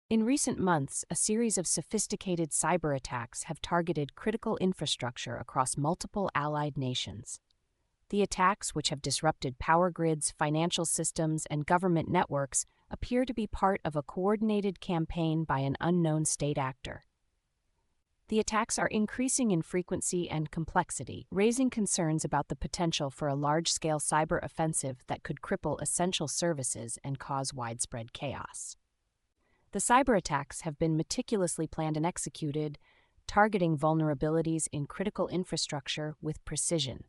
In recent months, a series of sophisticated cyber attacks have targeted critical infrastructure across multiple allied nations. The attacks, which have disrupted power grids, financial systems, and government networks, appear to be part of a coordinated campaign by an unknown state actor. The attacks are increasing in frequency and complexity, raising concerns about the potential for a large-scale cyber offensive that could cripple essential services and cause widespread chaos. The cyber attacks have been meticulously planned and executed, targeting vulnerabilities in critical infrastructure with precision.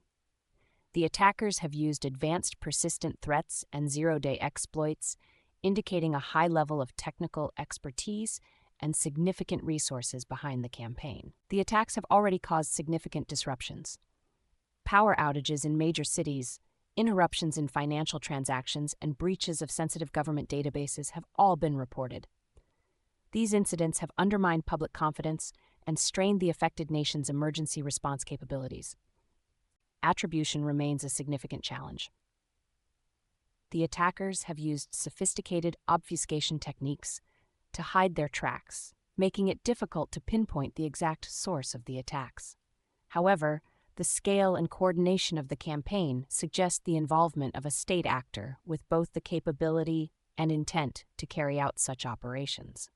The attackers have used advanced persistent threats and zero-day exploits, indicating a high level of technical expertise and significant resources behind the campaign. The attacks have already caused significant disruptions. Power outages in major cities, interruptions in financial transactions, and breaches of sensitive government databases have all been reported. These incidents have undermined public confidence and strained the affected nation's emergency response capabilities. Attribution remains a significant challenge. The attackers have used sophisticated obfuscation techniques to hide their tracks, making it difficult to pinpoint the exact source of the attacks. However, the scale and coordination of the campaign suggest the involvement of a state actor with both the capability and intent to carry out such operations.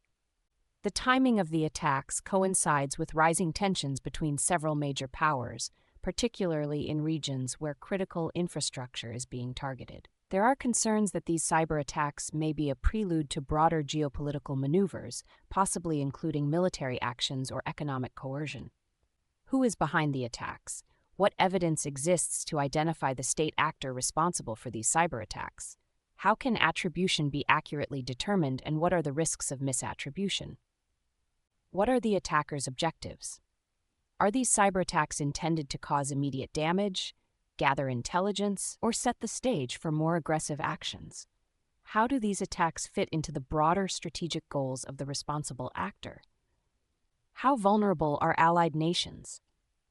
The timing of the attacks coincides with rising tensions between several major powers, particularly in regions where critical infrastructure is being targeted. There are concerns that these cyber attacks may be a prelude to broader geopolitical maneuvers, possibly including military actions or economic coercion. Who is behind the attacks? What evidence exists to identify the state actor responsible for these cyber attacks? How can attribution be accurately determined, and what are the risks of misattribution? What are the attackers' objectives? Are these cyber attacks intended to cause immediate damage, gather intelligence, or set the stage for more aggressive actions? How do these attacks fit into the broader strategic goals of the responsible actor? How vulnerable are allied nations?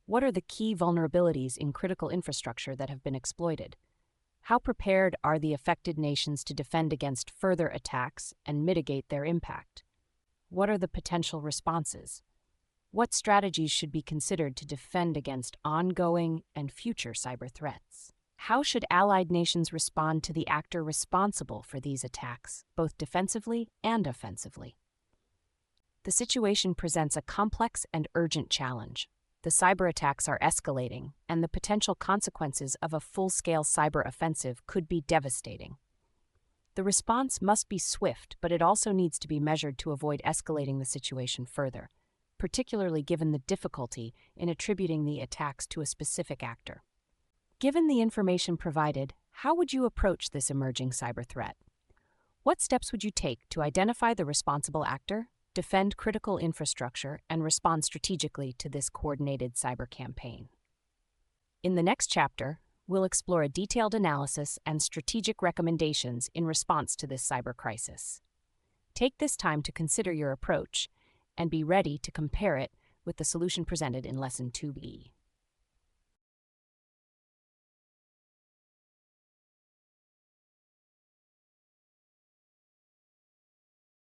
What are the key vulnerabilities in critical infrastructure that have been exploited? How prepared are the affected nations to defend against further attacks and mitigate their impact? What are the potential responses? What strategies should be considered to defend against ongoing and future cyber threats? How should allied nations respond to the actor responsible for these attacks, both defensively and offensively? The situation presents a complex and urgent challenge. The cyber attacks are escalating, and the potential consequences of a full-scale cyber offensive could be devastating. The response must be swift, but it also needs to be measured to avoid escalating the situation further, particularly given the difficulty in attributing the attacks to a specific actor. Given the information provided, how would you approach this emerging cyber threat? What steps would you take to identify the responsible actor, defend critical infrastructure, and respond strategically to this coordinated cyber campaign? In the next chapter, we'll explore a detailed analysis and strategic recommendations in response to this cyber crisis. Take this time to consider your approach and be ready to compare it with the solution presented in Lesson 2B.